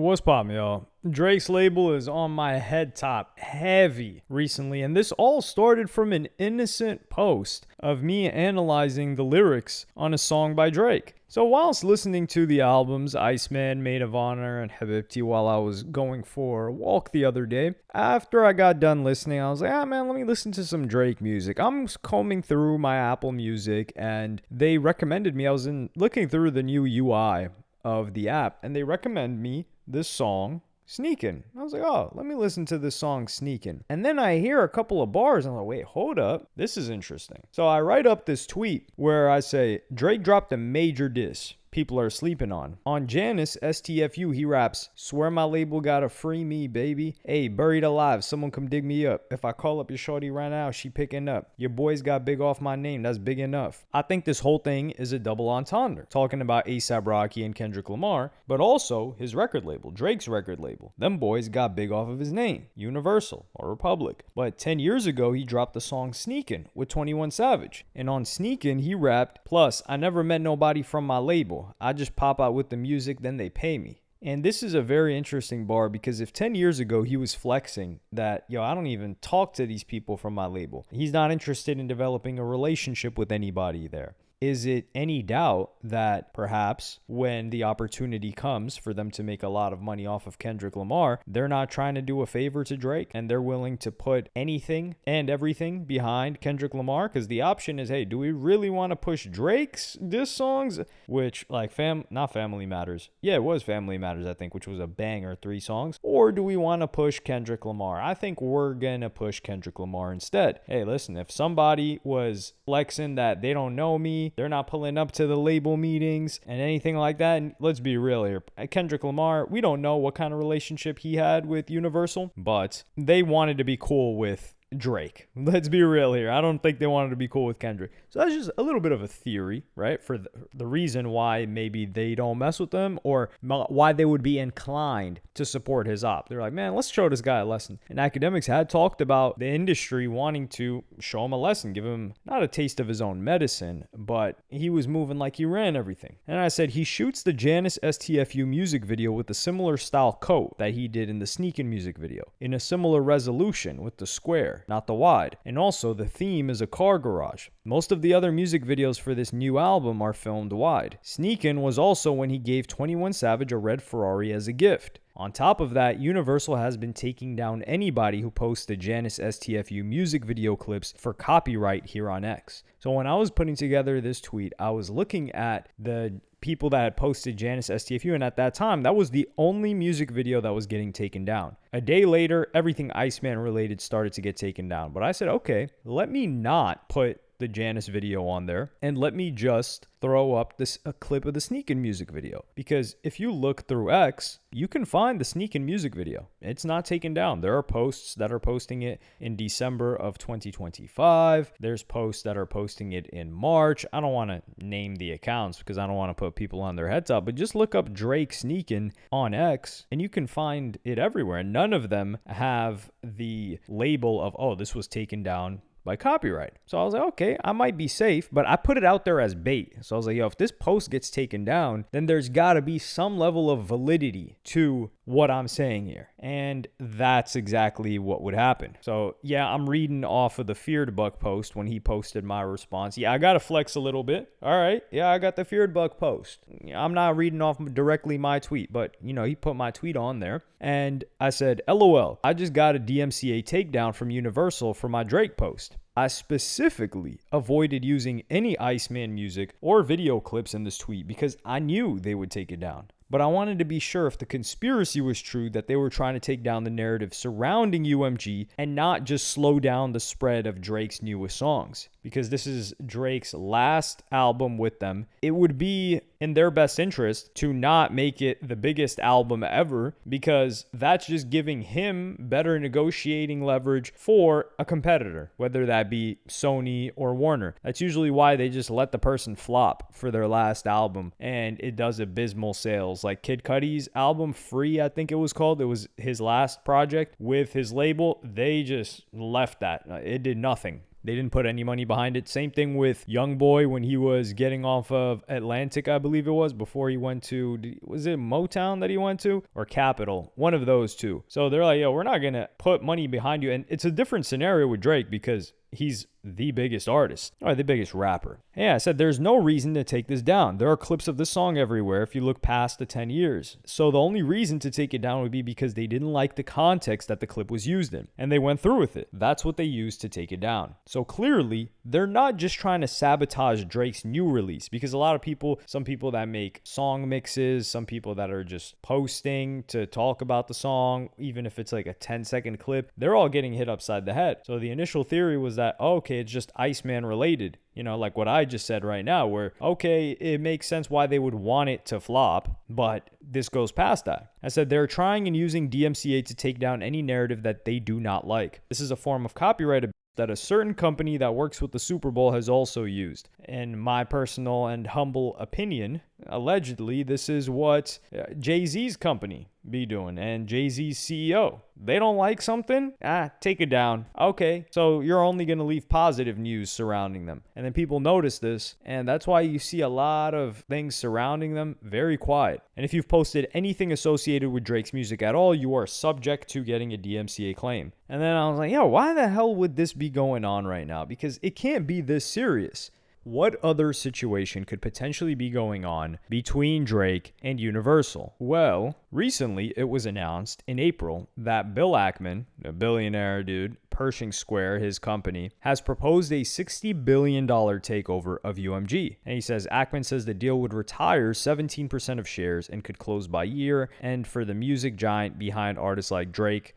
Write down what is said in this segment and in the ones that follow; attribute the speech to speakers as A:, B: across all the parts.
A: What's poppin', y'all? Drake's label is on my head top heavy recently, and this all started from an innocent post of me analyzing the lyrics on a song by Drake. So whilst listening to the albums Iceman, Maid of Honor, and Habibti while I was going for a walk the other day, after I got done listening, I was like, man, let me listen to some Drake music. I'm combing through my Apple Music, and they recommended me. I was looking through the new UI of the app, and they recommend me this song, Sneakin'. I was like, oh, let me listen to this song, Sneakin'. And then I hear a couple of bars, and I'm like, wait, hold up. This is interesting. So I write up this tweet where I say, Drake dropped a major diss people are sleeping on. On Janice, STFU, he raps, swear my label gotta free me, baby. Hey, buried alive, someone come dig me up. If I call up your shorty right now, she picking up. Your boys got big off my name, that's big enough. I think this whole thing is a double entendre, talking about A$AP Rocky and Kendrick Lamar, but also his record label, Drake's record label. Them boys got big off of his name, Universal or Republic. But 10 years ago, he dropped the song Sneakin' with 21 Savage. And on Sneakin', he rapped, plus, I never met nobody from my label. I just pop out with the music, then they pay me. And this is a very interesting bar because if 10 years ago he was flexing that, I don't even talk to these people from my label. He's not interested in developing a relationship with anybody there. Is it any doubt that perhaps when the opportunity comes for them to make a lot of money off of Kendrick Lamar, they're not trying to do a favor to Drake and they're willing to put anything and everything behind Kendrick Lamar? Because the option is, hey, do we really want to push Drake's diss songs? Which, not Family Matters. Yeah, it was Family Matters, I think, which was a banger, 3 songs. Or do we want to push Kendrick Lamar? I think we're going to push Kendrick Lamar instead. Hey, listen, if somebody was flexing that they don't know me, they're not pulling up to the label meetings and anything like that. And let's be real here. Kendrick Lamar, we don't know what kind of relationship he had with Universal, but they wanted to be cool with Drake. Let's be real here. I don't think they wanted to be cool with Kendrick. So that's just a little bit of a theory, right? For the reason why maybe they don't mess with them or why they would be inclined to support his op. They're like, man, let's show this guy a lesson. And academics had talked about the industry wanting to show him a lesson, give him not a taste of his own medicine, but he was moving like he ran everything. And I said, he shoots the Janice STFU music video with a similar style coat that he did in the Sneakin' music video, in a similar resolution with the square, not the wide. And also the theme is a car garage. Most of the other music videos for this new album are filmed wide. Sneakin' was also when he gave 21 Savage a red Ferrari as a gift. On top of that, Universal has been taking down anybody who posts the Janice STFU music video clips for copyright here on X. So when I was putting together this tweet, I was looking at the people that had posted Janice STFU, and at that time, that was the only music video that was getting taken down. A day later, everything Iceman related started to get taken down. But I said, okay, let me not put the Janice video on there and let me just throw up a clip of the Sneakin' music video, because if you look through X, you can find the Sneakin' music video. It's not taken down. There are posts that are posting it in December of 2025. There's posts that are posting it in March. I don't want to name the accounts because I don't want to put people on their heads up, but just look up Drake Sneakin' on X and you can find it everywhere. And none of them have the label of, oh, this was taken down by copyright. So I was like, okay, I might be safe, but I put it out there as bait. So I was like, if this post gets taken down, then there's got to be some level of validity to what I'm saying here. And that's exactly what would happen. So yeah, I'm reading off of the Feared Buck post when he posted my response. Yeah, I got to flex a little bit. All right. Yeah, I got the Feared Buck post. I'm not reading off directly my tweet, but he put my tweet on there. And I said, LOL, I just got a DMCA takedown from Universal for my Drake post. I specifically avoided using any Iceman music or video clips in this tweet because I knew they would take it down. But I wanted to be sure if the conspiracy was true that they were trying to take down the narrative surrounding UMG and not just slow down the spread of Drake's newest songs. Because this is Drake's last album with them. It would be in their best interest to not make it the biggest album ever, because that's just giving him better negotiating leverage for a competitor, whether that be Sony or Warner. That's usually why they just let the person flop for their last album and it does abysmal sales. Like Kid Cudi's album Free, I think it was called. It was his last project with his label. They just left that. It did nothing. They didn't put any money behind it. Same thing with YoungBoy when he was getting off of Atlantic, I believe it was, before he went to, was it Motown that he went to? Or Capitol? One of those two. So they're like, yo, we're not going to put money behind you. And it's a different scenario with Drake because he's the biggest artist, or the biggest rapper. Yeah, I said there's no reason to take this down. There are clips of this song everywhere if you look past the 10 years. So the only reason to take it down would be because they didn't like the context that the clip was used in, and they went through with it. That's what they used to take it down. So clearly, they're not just trying to sabotage Drake's new release, because a lot of people, some people that make song mixes, some people that are just posting to talk about the song, even if it's like a 10-second clip, they're all getting hit upside the head. So the initial theory was that, okay, it's just Iceman related, like what I just said right now, where, okay, it makes sense why they would want it to flop, but this goes past that. I said they're trying and using DMCA to take down any narrative that they do not like. This is a form of copyright that a certain company that works with the Super Bowl has also used. In my personal and humble opinion, allegedly, this is what Jay-Z's company be doing, and Jay-Z's CEO. They don't like something? Take it down. Okay, so you're only going to leave positive news surrounding them. And then people notice this, and that's why you see a lot of things surrounding them very quiet. And if you've posted anything associated with Drake's music at all, you are subject to getting a DMCA claim. And then I was like, why the hell would this be going on right now? Because it can't be this serious. What other situation could potentially be going on between Drake and Universal? Well, recently it was announced in April that Bill Ackman, a billionaire dude, Pershing Square, his company, has proposed a $60 billion takeover of UMG. And he says, Ackman says the deal would retire 17% of shares and could close by year. And for the music giant behind artists like Drake,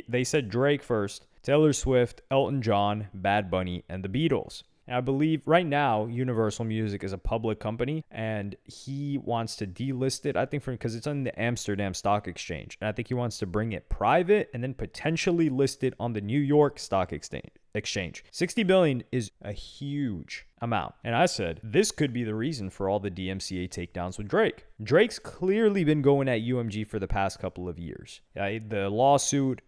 A: they said Drake first, Taylor Swift, Elton John, Bad Bunny, and the Beatles. I believe right now Universal Music is a public company and he wants to delist it, I think, because it's on the Amsterdam Stock Exchange. And I think he wants to bring it private and then potentially list it on the New York Stock Exchange. 60 billion is a huge amount. And I said, this could be the reason for all the DMCA takedowns with Drake. Drake's clearly been going at UMG for the past couple of years. The lawsuit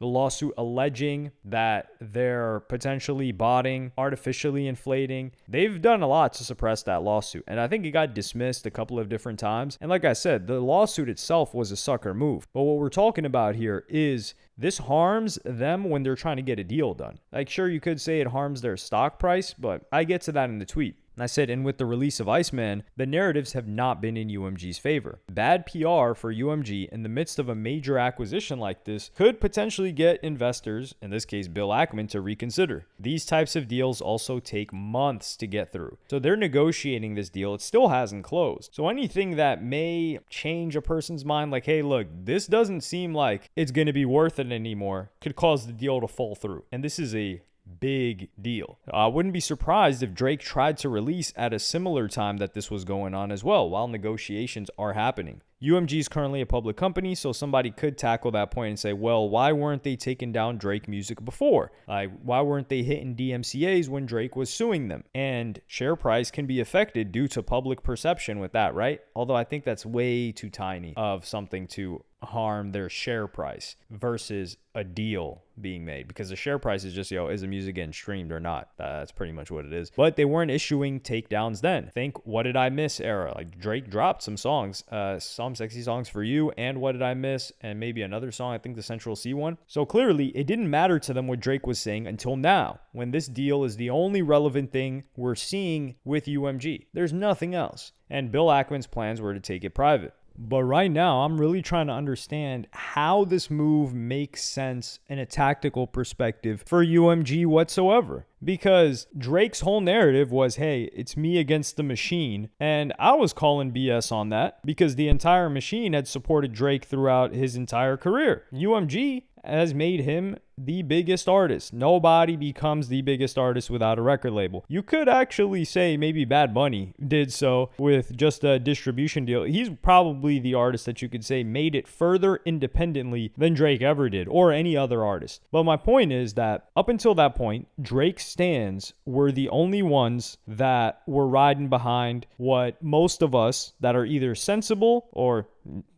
A: alleging that they're potentially botting, artificially inflating. They've done a lot to suppress that lawsuit. And I think it got dismissed a couple of different times. And like I said, the lawsuit itself was a sucker move. But what we're talking about here is this harms them when they're trying to get a deal done. Like, sure, you could say it harms their stock price, but I get to that in the tweet. And I said, and with the release of Iceman, the narratives have not been in UMG's favor. Bad PR for UMG in the midst of a major acquisition like this could potentially get investors, in this case Bill Ackman, to reconsider. These types of deals also take months to get through. So they're negotiating this deal. It still hasn't closed. So anything that may change a person's mind, like, hey, look, this doesn't seem like it's going to be worth it anymore, could cause the deal to fall through. And this is a big deal. I wouldn't be surprised if Drake tried to release at a similar time that this was going on as well, while negotiations are happening. UMG is currently a public company, so somebody could tackle that point and say, well, why weren't they taking down Drake music before? Like, why weren't they hitting DMCAs when Drake was suing them? And share price can be affected due to public perception with that, right? Although I think that's way too tiny of something to harm their share price versus a deal being made, because the share price is just, is the music getting streamed or not? That's pretty much what it is. But they weren't issuing takedowns then. Think What Did I Miss era. Like, Drake dropped some songs, some sexy songs for you, and What Did I Miss, and maybe another song, I think the Central C one. So clearly it didn't matter to them what Drake was saying until now, when this deal is the only relevant thing we're seeing with UMG. There's nothing else. And Bill Ackman's plans were to take it private. But right now, I'm really trying to understand how this move makes sense in a tactical perspective for UMG whatsoever. Because Drake's whole narrative was, hey, it's me against the machine. And I was calling BS on that because the entire machine had supported Drake throughout his entire career. UMG has made him the biggest artist. Nobody becomes the biggest artist without a record label. You could actually say maybe Bad Bunny did so with just a distribution deal. He's probably the artist that you could say made it further independently than Drake ever did, or any other artist. But my point is that up until that point, Drake's stans were the only ones that were riding behind what most of us that are either sensible or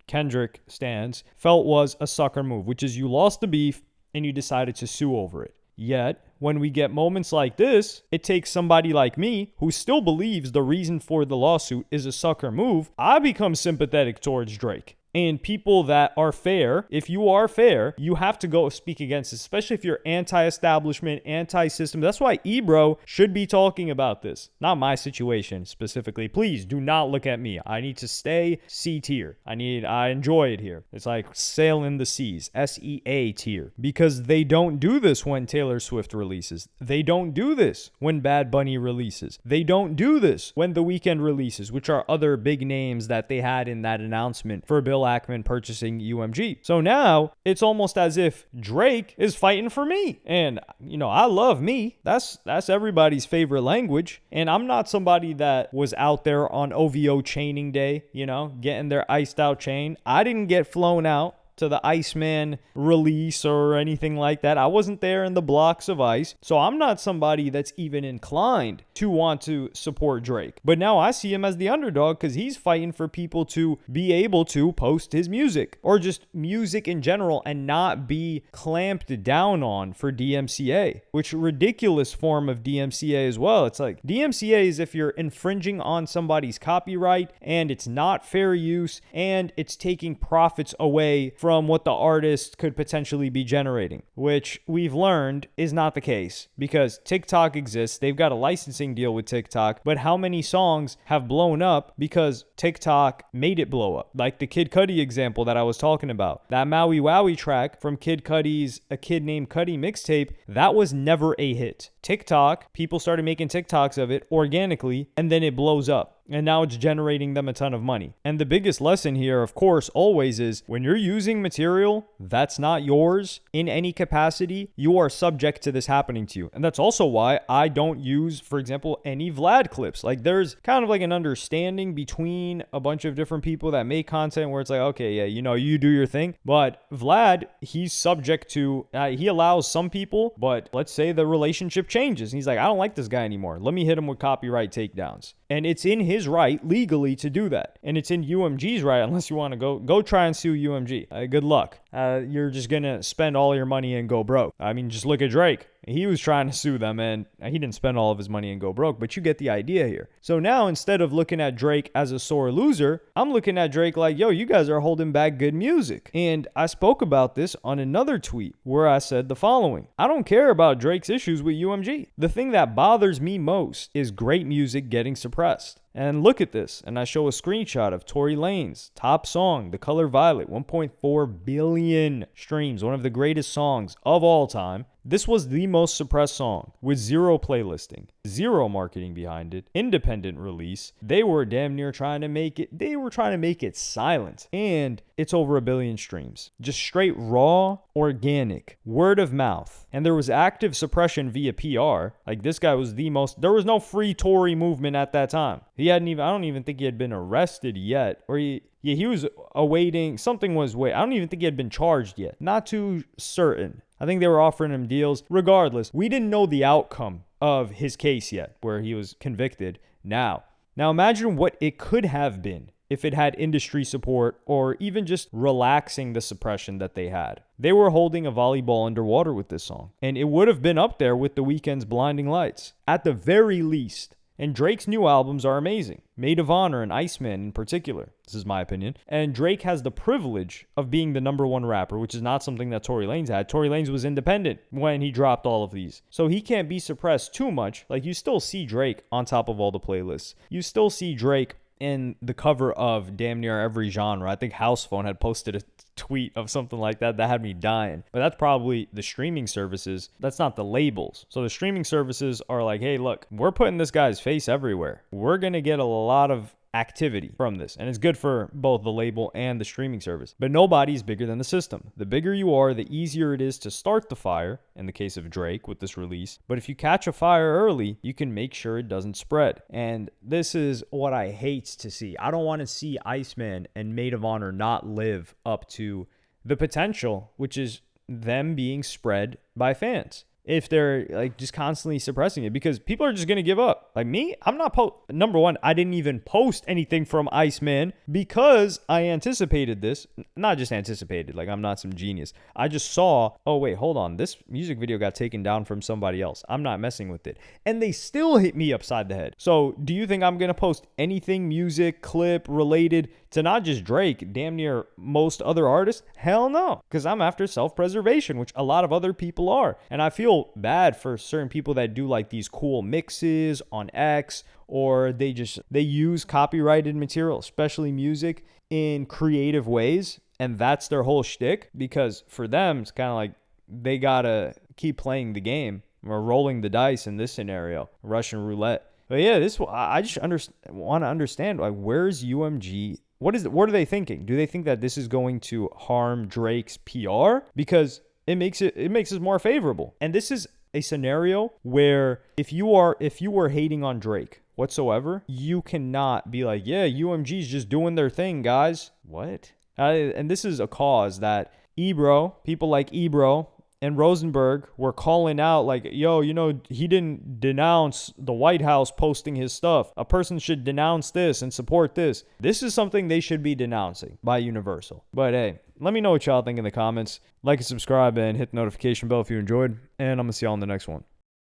A: Kendrick stans felt was a sucker move, which is you lost the beef and you decided to sue over it. Yet, when we get moments like this, it takes somebody like me who still believes the reason for the lawsuit is a sucker move. I become sympathetic towards Drake. And people that are fair, if you are fair, you have to go speak against it, especially if you're anti-establishment, anti-system. That's why Ebro should be talking about this, not my situation specifically. Please do not look at me. I need to stay C tier. I enjoy it here. It's like sail in the seas, SEA tier, because they don't do this when Taylor Swift releases. They don't do this when Bad Bunny releases. They don't do this when The Weeknd releases, which are other big names that they had in that announcement for Bill Ackman purchasing UMG. So now it's almost as if Drake is fighting for me. And, I love me. That's everybody's favorite language. And I'm not somebody that was out there on OVO chaining day, getting their iced out chain. I didn't get flown out to the Iceman release or anything like that. I wasn't there in the blocks of ice. So I'm not somebody that's even inclined to want to support Drake. But now I see him as the underdog because he's fighting for people to be able to post his music or just music in general and not be clamped down on for DMCA, which ridiculous form of DMCA as well. It's like DMCA is if you're infringing on somebody's copyright and it's not fair use and it's taking profits away from what the artist could potentially be generating, which we've learned is not the case because TikTok exists. They've got a licensing deal with TikTok, but how many songs have blown up because TikTok made it blow up? Like the Kid Cudi example that I was talking about. That Maui Wowie track from Kid Cudi's A Kid Named Cudi mixtape, that was never a hit. TikTok, people started making TikToks of it organically, and then it blows up. And now it's generating them a ton of money. And the biggest lesson here, of course, always is when you're using material that's not yours in any capacity, you are subject to this happening to you. And that's also why I don't use, for example, any Vlad clips. Like there's kind of like an understanding between a bunch of different people that make content where it's like, okay, yeah, you do your thing. But Vlad, he's subject to, he allows some people, but let's say the relationship changes. And he's like, I don't like this guy anymore. Let me hit him with copyright takedowns. And it's in his right legally to do that. And it's in UMG's right, unless you want to go try and sue UMG. Good luck. You're just going to spend all your money and go broke. I mean, just look at Drake. He was trying to sue them and he didn't spend all of his money and go broke, but you get the idea here. So now instead of looking at Drake as a sore loser, I'm looking at Drake like, yo, you guys are holding back good music. And I spoke about this on another tweet where I said the following: I don't care about Drake's issues with UMG. The thing that bothers me most is great music getting suppressed. And look at this. And I show a screenshot of Tory Lanez top song, The Color Violet, 1.4 billion streams, one of the greatest songs of all time. This was the most suppressed song with zero playlisting, zero marketing behind it, independent release. They were damn near trying to make it silent. And it's over 1 billion streams. Just straight raw, organic, word of mouth. And there was active suppression via PR. Like this guy was there was no free Tory movement at that time. I don't even think he had been arrested yet. Or he was awaiting, I don't even think he had been charged yet. Not too certain. I think they were offering him deals. Regardless, we didn't know the outcome of his case yet, where he was convicted now. Now imagine what it could have been if it had industry support or even just relaxing the suppression that they had. They were holding a volleyball underwater with this song, and it would have been up there with The Weeknd's Blinding Lights, at the very least. And Drake's new albums are amazing. Maid of Honor and Iceman in particular. This is my opinion. And Drake has the privilege of being the number one rapper, which is not something that Tory Lanez had. Tory Lanez was independent when he dropped all of these. So he can't be suppressed too much. Like you still see Drake on top of all the playlists. You still see Drake in the cover of damn near every genre. I think House Phone had posted a tweet of something like that had me dying. But that's probably the streaming services. That's not the labels. So the streaming services are like, hey, look, we're putting this guy's face everywhere. We're going to get a lot of activity from this, and it's good for both the label and the streaming service. But nobody's bigger than the system. The bigger you are, the easier it is to start the fire, in the case of Drake with this release. But if you catch a fire early, you can make sure it doesn't spread. And this is what I hate to see. I don't want to see Iceman and Maid of Honor not live up to the potential, which is them being spread by fans. if they're like just constantly suppressing it, because people are just going to give up. Like me, I'm not number one, I didn't even post anything from Iceman because I anticipated this. Not just anticipated, like I'm not some genius. I just saw, oh wait, hold on, this music video got taken down from somebody else. I'm not messing with it. And they still hit me upside the head. So do you think I'm going to post anything music clip related to not just Drake, damn near most other artists? Hell no, because I'm after self-preservation, which a lot of other people are. And I feel bad for certain people that do like these cool mixes on X, or they use copyrighted material, especially music, in creative ways, and that's their whole shtick. Because for them, it's kind of like they gotta keep playing the game or rolling the dice in this scenario, Russian roulette. But yeah, I just want to understand, like, where's UMG? What are they thinking? Do they think that this is going to harm Drake's PR? Because it makes it more favorable. And this is a scenario where if you were hating on Drake whatsoever, you cannot be like, yeah, UMG's just doing their thing, guys. What? And this is a cause that people like Ebro and Rosenberg were calling out, like, yo, he didn't denounce the White House posting his stuff. A person should denounce this and support this. This is something they should be denouncing by Universal. But hey, let me know what y'all think in the comments. Like and subscribe and hit the notification bell if you enjoyed. And I'm going to see y'all in the next one.